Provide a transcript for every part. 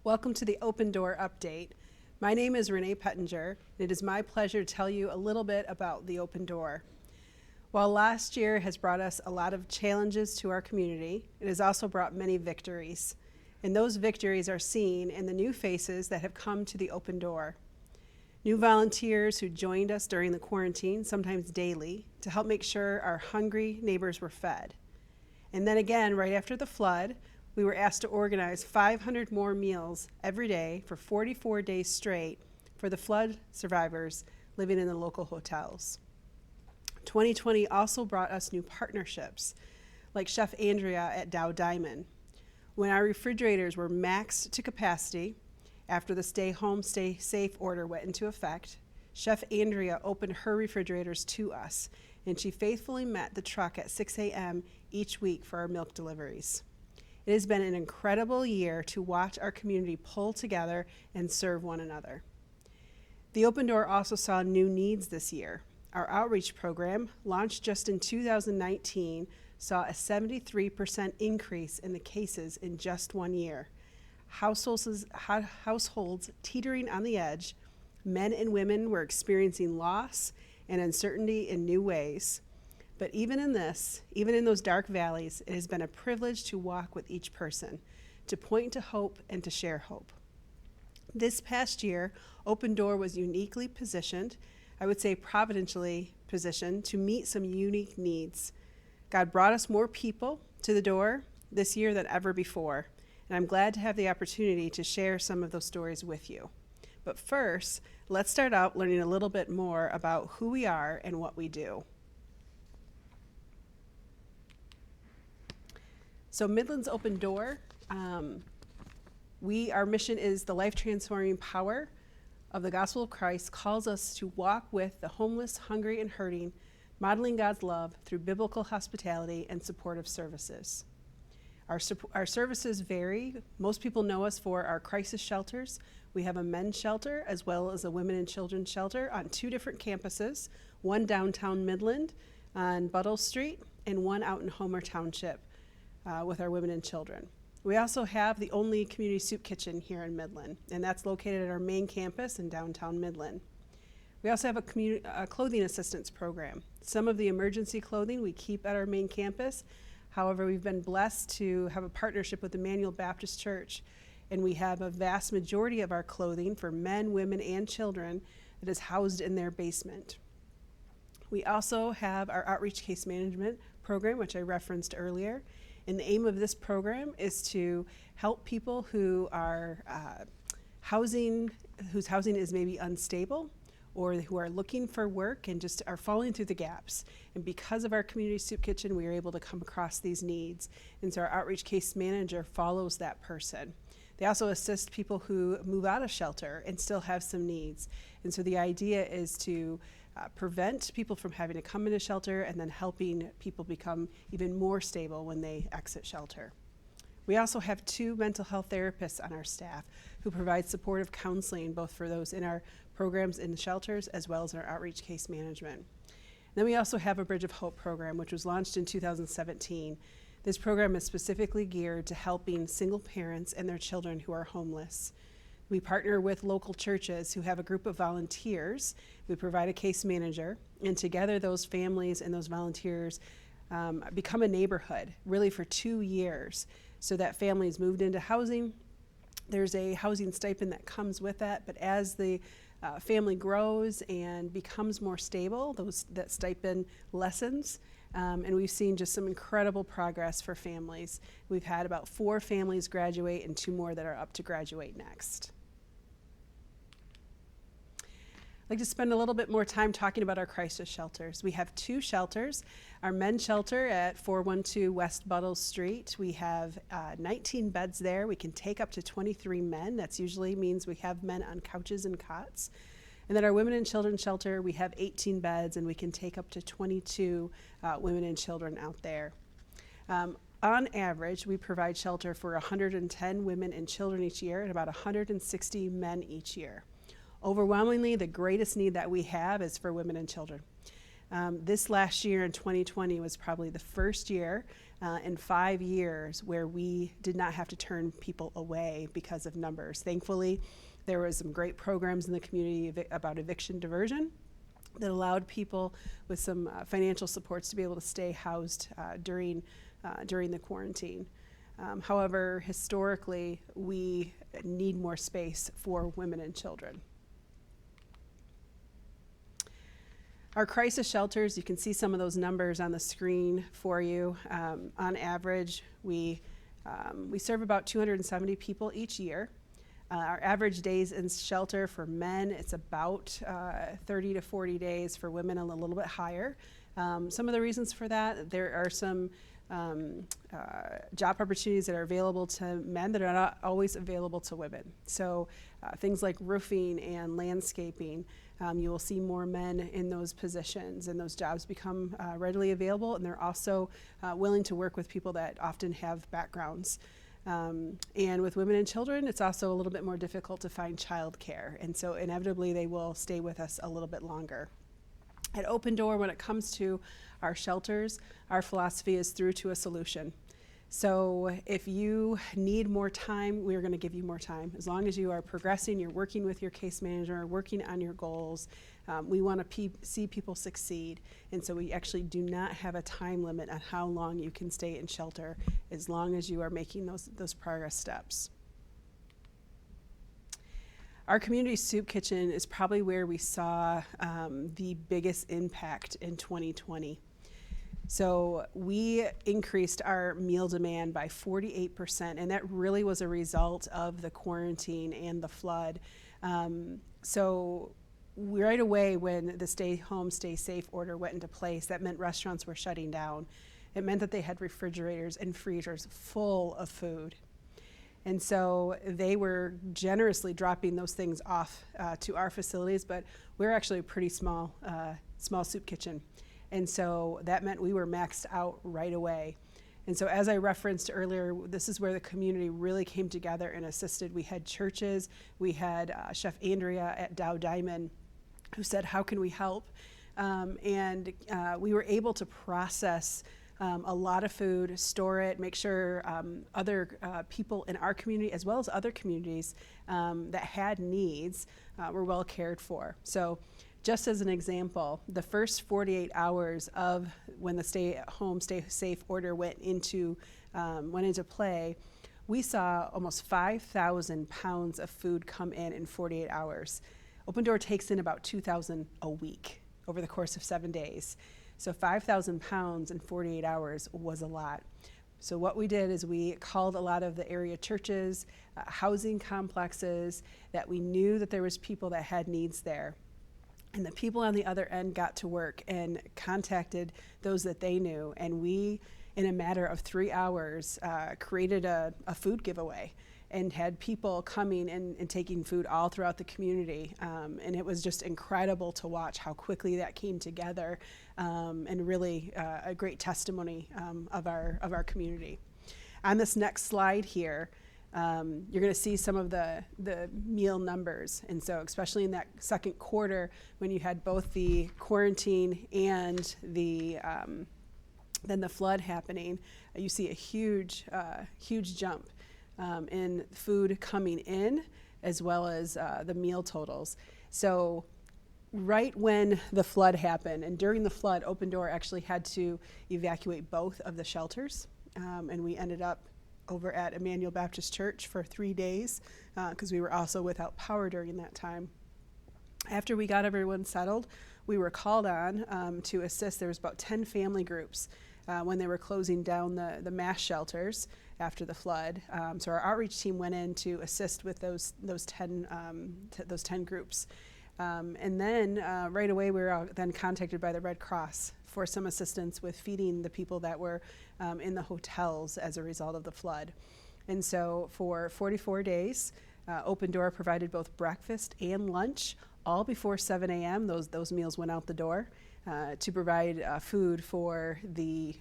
Welcome to the Open Door Update. My name is Renee Pettinger, and it is my pleasure to tell you a little bit about the Open Door. While last year has brought us a lot of challenges to our community, it has also brought many victories. And those victories are seen in the new faces that have come to the Open Door. New volunteers who joined us during the quarantine, sometimes daily, to help make sure our hungry neighbors were fed. And then again, right after the flood, we were asked to organize 500 more meals every day for 44 days straight for the flood survivors living in the local hotels. 2020 also brought us new partnerships, like Chef Andrea at Dow Diamond. When our refrigerators were maxed to capacity after the stay home, stay safe order went into effect, Chef Andrea opened her refrigerators to us, and she faithfully met the truck at 6 a.m. each week for our milk deliveries. It has been an incredible year to watch our community pull together and serve one another. The Open Door also saw new needs this year. Our outreach program, launched just in 2019, saw a 73% increase in the cases in just 1 year. Households teetering on the edge, men and women were experiencing loss and uncertainty in new ways. But even in those dark valleys, it has been a privilege to walk with each person, to point to hope and to share hope. This past year, Open Door was uniquely positioned, I would say providentially positioned, to meet some unique needs. God brought us more people to the door this year than ever before, and I'm glad to have the opportunity to share some of those stories with you. But first, let's start out learning a little bit more about who we are and what we do. So Midland's Open Door, our mission is the life-transforming power of the gospel of Christ calls us to walk with the homeless, hungry, and hurting, modeling God's love through biblical hospitality and supportive services. Our services vary. Most people know us for our crisis shelters. We have a men's shelter as well as a women and children's shelter on 2 different campuses, one downtown Midland on Buttle Street and one out in Homer Township with our women and children. We also have the only community soup kitchen here in Midland, and that's located at our main campus in downtown Midland. We also have a clothing assistance program. Some of the emergency clothing we keep at our main campus. However, we've been blessed to have a partnership with Emmanuel Baptist Church, and we have a vast majority of our clothing for men, women, and children that is housed in their basement. We also have our outreach case management program, which I referenced earlier. And the aim of this program is to help people who are whose housing is maybe unstable, or who are looking for work and just are falling through the gaps. And because of our community soup kitchen, we are able to come across these needs. And so our outreach case manager follows that person. They also assist people who move out of shelter and still have some needs. And so the idea is to prevent people from having to come into shelter and then helping people become even more stable when they exit shelter. We also have 2 mental health therapists on our staff who provide supportive counseling both for those in our programs in the shelters as well as our outreach case management. And then we also have a Bridge of Hope program, which was launched in 2017. This program is specifically geared to helping single parents and their children who are homeless. We partner with local churches who have a group of volunteers. We provide a case manager, and together those families and those volunteers become a neighborhood, really for 2 years, so that families moved into housing. There's a housing stipend that comes with that, but as the family grows and becomes more stable, that stipend lessens, and we've seen just some incredible progress for families. We've had about 4 families graduate and 2 more that are up to graduate next. I'd like to spend a little bit more time talking about our crisis shelters. We have 2 shelters. Our men's shelter at 412 West Buttle Street. We have 19 beds there. We can take up to 23 men. That usually means we have men on couches and cots. And then our women and children shelter, we have 18 beds, and we can take up to 22 women and children out there. On average, we provide shelter for 110 women and children each year and about 160 men each year. Overwhelmingly, the greatest need that we have is for women and children. This last year in 2020 was probably the first year in 5 years where we did not have to turn people away because of numbers. Thankfully, there was some great programs in the community about eviction diversion that allowed people with some financial supports to be able to stay housed during the quarantine. However, historically, we need more space for women and children. Our crisis shelters, you can see some of those numbers on the screen for you. On average, we serve about 270 people each year. Our average days in shelter for men, it's about 30 to 40 days. For women, a little bit higher. Some of the reasons for that, there are some job opportunities that are available to men that are not always available to women. So things like roofing and landscaping, you will see more men in those positions, and those jobs become readily available, and they're also willing to work with people that often have backgrounds. And with women and children, it's also a little bit more difficult to find childcare, and so inevitably they will stay with us a little bit longer. At Open Door, when it comes to our shelters, our philosophy is through to a solution. So if you need more time, we're going to give you more time. As long as you are progressing, you're working with your case manager, working on your goals, we want to see people succeed. And so we actually do not have a time limit on how long you can stay in shelter, as long as you are making those progress steps. Our community soup kitchen is probably where we saw the biggest impact in 2020. So we increased our meal demand by 48%, and that really was a result of the quarantine and the flood. So right away, when the stay home, stay safe order went into place, that meant restaurants were shutting down. It meant that they had refrigerators and freezers full of food. And so they were generously dropping those things off to our facilities, but we're actually a pretty small soup kitchen. And so that meant we were maxed out right away. And so as I referenced earlier, this is where the community really came together and assisted. We had churches, we had Chef Andrea at Dow Diamond who said, how can we help? And we were able to process a lot of food, store it, make sure other people in our community, as well as other communities that had needs, were well cared for. So just as an example, the first 48 hours of when the stay at home, stay safe order went into play, we saw almost 5,000 pounds of food come in 48 hours. Open Door takes in about 2,000 a week over the course of 7 days. So 5,000 pounds in 48 hours was a lot. So what we did is we called a lot of the area churches, housing complexes, that we knew that there was people that had needs there. And the people on the other end got to work and contacted those that they knew. And we, in a matter of 3 hours, created a food giveaway and had people coming and taking food all throughout the community. And it was just incredible to watch how quickly that came together, and really a great testimony of our community. On this next slide here, you're going to see some of the meal numbers. And so especially in that second quarter, when you had both the quarantine and then the flood happening, you see a huge jump in food coming in, as well as the meal totals. So right when the flood happened, and during the flood, Open Door actually had to evacuate both of the shelters, and we ended up over at Emmanuel Baptist Church for 3 days, because we were also without power during that time. After we got everyone settled, we were called on to assist. There was about 10 family groups when they were closing down the mass shelters after the flood. So our outreach team went in to assist with those 10 groups. And then right away we were then contacted by the Red Cross for some assistance with feeding the people that were in the hotels as a result of the flood. And so for 44 days, Open Door provided both breakfast and lunch, all before 7 a.m. Those meals went out the door to provide food for the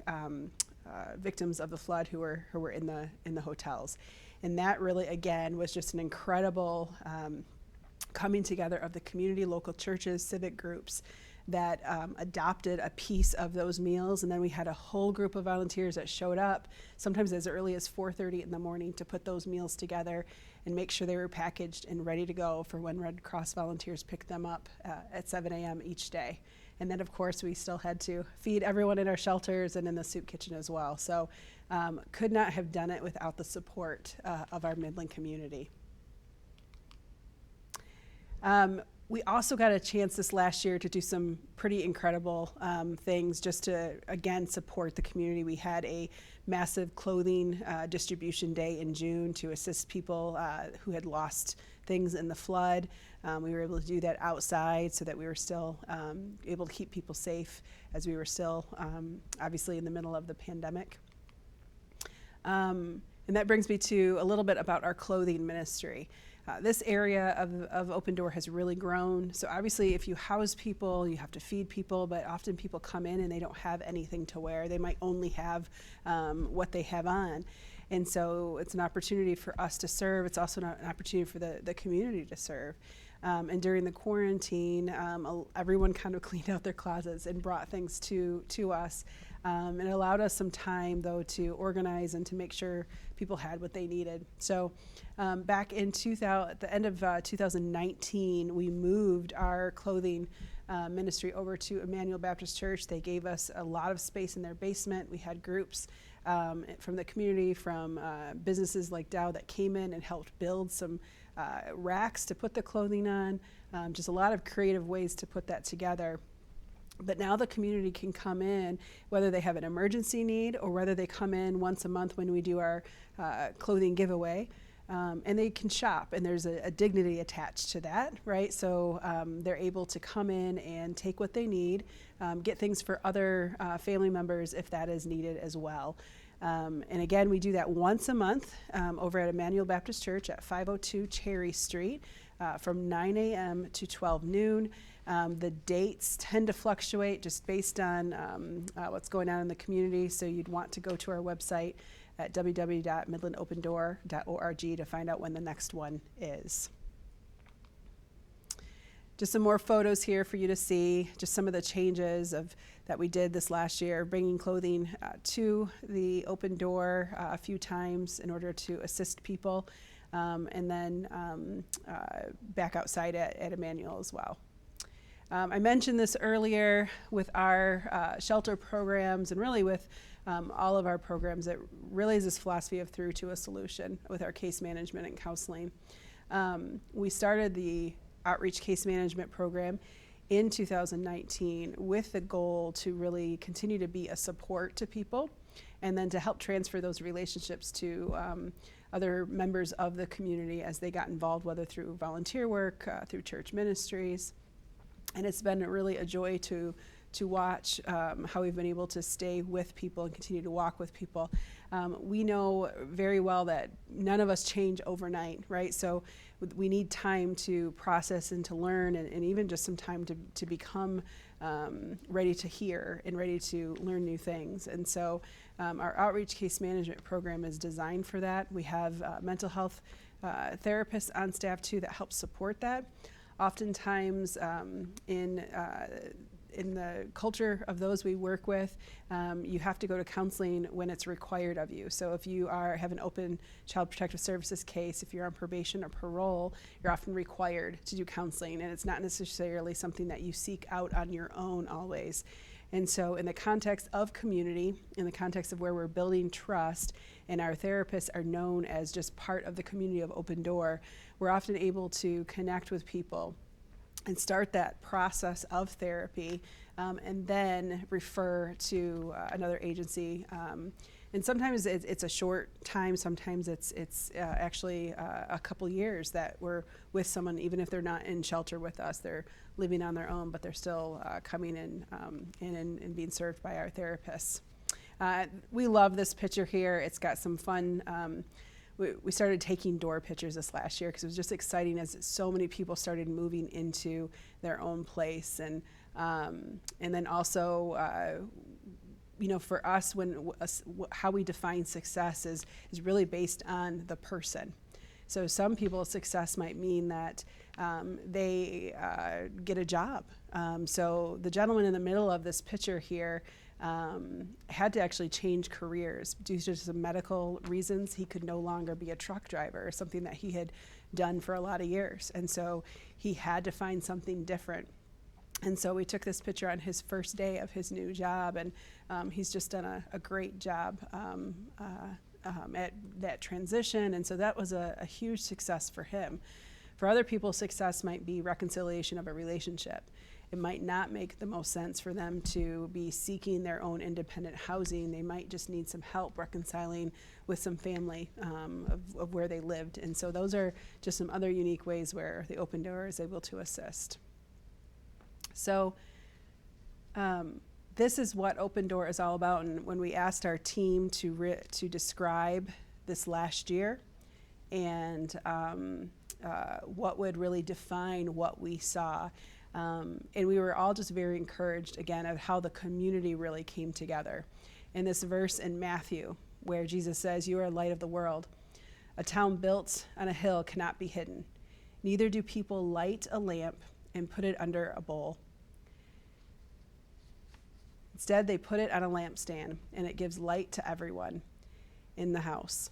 victims of the flood who were in the hotels. And that really, again, was just an incredible coming together of the community, local churches, civic groups, that adopted a piece of those meals, and then we had a whole group of volunteers that showed up, sometimes as early as 4:30 in the morning, to put those meals together and make sure they were packaged and ready to go for when Red Cross volunteers picked them up at 7 a.m. each day. And then, of course, we still had to feed everyone in our shelters and in the soup kitchen as well. So could not have done it without the support of our Midland community. We also got a chance this last year to do some pretty incredible things just to, again, support the community. We had a massive clothing distribution day in June to assist people who had lost things in the flood. We were able to do that outside so that we were still able to keep people safe as we were still obviously in the middle of the pandemic. And that brings me to a little bit about our clothing ministry. This area of Open Door has really grown. So obviously if you house people, you have to feed people, but often people come in and they don't have anything to wear. They might only have what they have on. And so it's an opportunity for us to serve. It's also an opportunity for the community to serve. And during the quarantine, everyone kind of cleaned out their closets and brought things to us. It allowed us some time, though, to organize and to make sure people had what they needed. So back in at the end of 2019, we moved our clothing ministry over to Emmanuel Baptist Church. They gave us a lot of space in their basement. We had groups from the community, from businesses like Dow that came in and helped build some racks to put the clothing on, just a lot of creative ways to put that together. But now the community can come in, whether they have an emergency need or whether they come in once a month when we do our clothing giveaway, and they can shop, and there's a dignity attached to that, right? So they're able to come in and take what they need, get things for other family members if that is needed as well. And again, we do that once a month over at Emmanuel Baptist Church at 502 Cherry Street from 9 a.m. to 12 noon. The dates tend to fluctuate just based on what's going on in the community, so you'd want to go to our website at www.midlandopendoor.org to find out when the next one is. Just some more photos here for you to see, just some of the changes that we did this last year, bringing clothing to the Open Door a few times in order to assist people, and then back outside at Emmanuel as well. I mentioned this earlier with our shelter programs and really with all of our programs. It really is this philosophy of through to a solution with our case management and counseling. We started the outreach case management program in 2019 with the goal to really continue to be a support to people and then to help transfer those relationships to other members of the community as they got involved, whether through volunteer work, through church ministries. And it's been really a joy to watch how we've been able to stay with people and continue to walk with people. We know very well that none of us change overnight, right? So we need time to process and to learn, and even just some time to become ready to hear and ready to learn new things. And so our outreach case management program is designed for that. We have mental health therapists on staff too that help support that. Oftentimes in the culture of those we work with, you have to go to counseling when it's required of you. So if you have an open child protective services case, if you're on probation or parole, you're often required to do counseling, and it's not necessarily something that you seek out on your own always. And so in the context of community, in the context of where we're building trust, and our therapists are known as just part of the community of Open Door, we're often able to connect with people and start that process of therapy, and then refer to another agency. And sometimes it's a short time, sometimes it's actually a couple years that we're with someone, even if they're not in shelter with us, they're living on their own, but they're still coming in and being served by our therapists. We love this picture here. It's got some fun, we started taking door pictures this last year because it was just exciting as so many people started moving into their own place. And then also, you know, for us, how we define success is really based on the person. So some people's success might mean that they get a job. So the gentleman in the middle of this picture here had to actually change careers due to some medical reasons. He could no longer be a truck driver, something that he had done for a lot of years. And so he had to find something different. And so we took this picture on his first day of his new job, and he's just done a great job at that transition. And so that was a huge success for him. For other people, success might be reconciliation of a relationship. It might not make the most sense for them to be seeking their own independent housing. They might just need some help reconciling with some family of where they lived. And so those are just some other unique ways where the Open Door is able to assist. So this is what Open Door is all about. And when we asked our team to describe this last year and what would really define what we saw, and we were all just very encouraged, again, of how the community really came together. In this verse in Matthew, where Jesus says, "You are the light of the world. A town built on a hill cannot be hidden. Neither do people light a lamp and put it under a bowl. Instead, they put it on a lampstand, and it gives light to everyone in the house.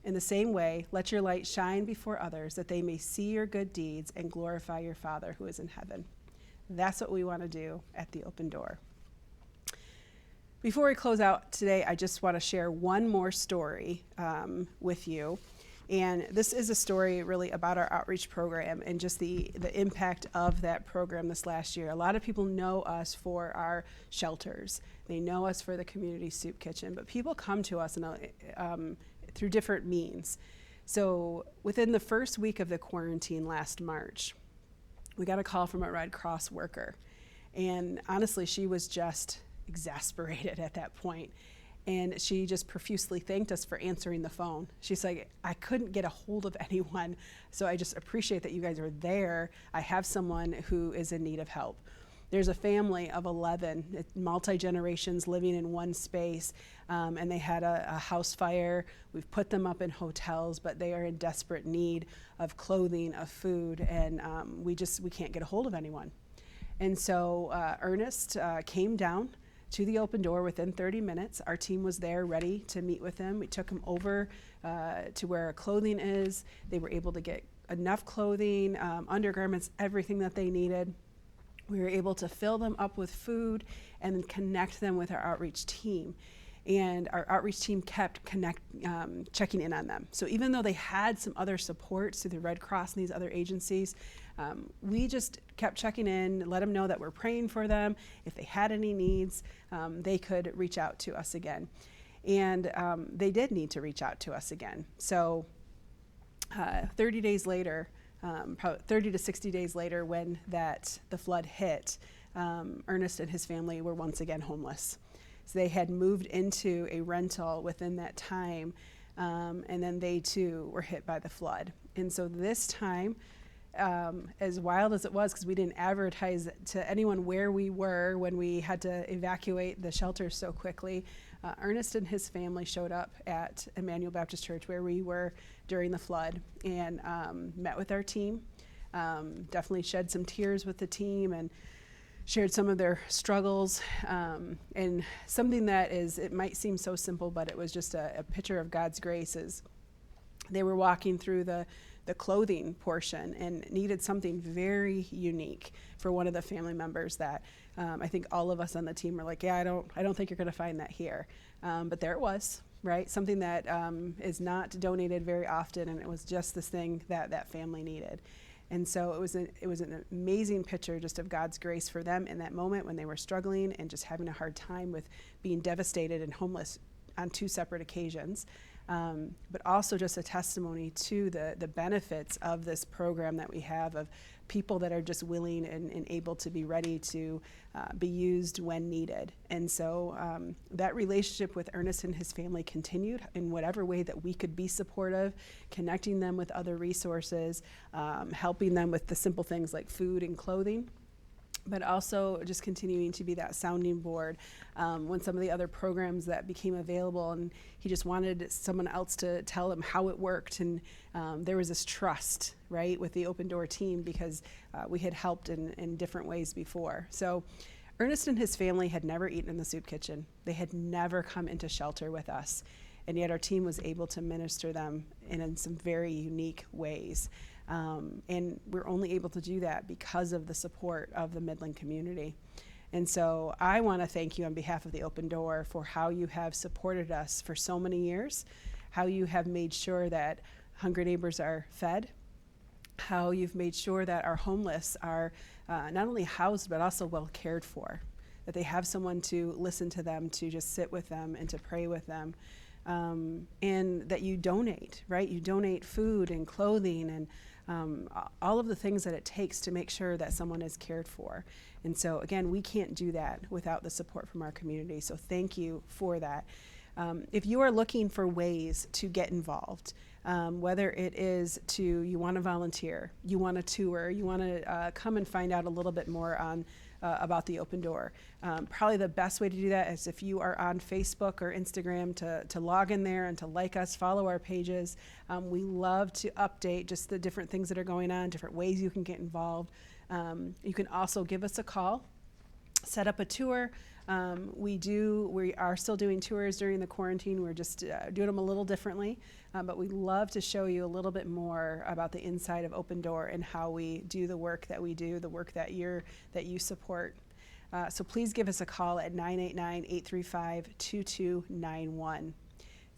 In the same way, let your light shine before others, that they may see your good deeds and glorify your Father who is in heaven." That's what we want to do at the Open Door. Before we close out today, I just want to share one more story with you. And this is a story really about our outreach program and just the impact of that program this last year. A lot of people know us for our shelters. They know us for the community soup kitchen, but people come to us through different means. So within the first week of the quarantine last March, we got a call from a Red Cross worker. And honestly, she was just exasperated at that point. And she just profusely thanked us for answering the phone. She's like, "I couldn't get a hold of anyone, so I just appreciate that you guys are there. I have someone who is in need of help." There's a family of 11, multi-generations living in one space, and they had a house fire. We've put them up in hotels, but they are in desperate need of clothing, of food, and we can't get a hold of anyone. And so Ernest came down to the Open Door within 30 minutes. Our team was there ready to meet with him. We took him over to where clothing is. They were able to get enough clothing, undergarments, everything that they needed. We were able to fill them up with food and then connect them with our outreach team. And our outreach team kept checking in on them. So even though they had some other supports through the Red Cross and these other agencies, we just kept checking in, let them know that we're praying for them. If they had any needs, they could reach out to us again. And they did need to reach out to us again. So 30 days later, probably 30 to 60 days later, when the flood hit, Ernest and his family were once again homeless. So they had moved into a rental within that time, and then they too were hit by the flood. And so this time, as wild as it was, because we didn't advertise to anyone where we were when we had to evacuate the shelter so quickly, Ernest and his family showed up at Emmanuel Baptist Church where we were during the flood and met with our team, definitely shed some tears with the team and shared some of their struggles, and something that it might seem so simple, but it was just a picture of God's grace. Is they were walking through the clothing portion and needed something very unique for one of the family members that I think all of us on the team were like, yeah, I don't think you're going to find that here, but there it was, right? Something that is not donated very often, and it was just this thing that family needed. And so it was an amazing picture just of God's grace for them in that moment when they were struggling and just having a hard time with being devastated and homeless on two separate occasions, but also just a testimony to the benefits of this program that we have of people that are just willing and able to be ready to be used when needed. And so that relationship with Ernest and his family continued in whatever way that we could be supportive, connecting them with other resources, helping them with the simple things like food and clothing. but also just continuing to be that sounding board when some of the other programs that became available, and he just wanted someone else to tell him how it worked. And there was this trust, right, with the Open Door team, because we had helped in different ways before. So Ernest and his family had never eaten in the soup kitchen. They had never come into shelter with us, and yet our team was able to minister them in some very unique ways. And we're only able to do that because of the support of the Midland community. And so I want to thank you on behalf of the Open Door for how you have supported us for so many years, how you have made sure that hungry neighbors are fed, how you've made sure that our homeless are not only housed but also well cared for, that they have someone to listen to them, to just sit with them and to pray with them. And that you donate, right? You donate food and clothing and all of the things that it takes to make sure that someone is cared for. And so again, we can't do that without the support from our community. So thank you for that. If you are looking for ways to get involved, whether it is you want to volunteer, you want to tour, you want to come and find out a little bit more on about the Open Door. Probably the best way to do that is if you are on Facebook or Instagram to log in there and to like us, follow our pages. We love to update just the different things that are going on, different ways you can get involved. You can also give us a call, set up a tour. We are still doing tours during the quarantine. We're just doing them a little differently, but we'd love to show you a little bit more about the inside of Open Door and how we do the work that we do, the work that you support. So please give us a call at 989-835-2291.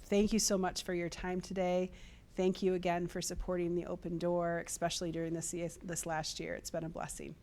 Thank you so much for your time today. Thank you again for supporting the Open Door, especially during this last year. It's been a blessing.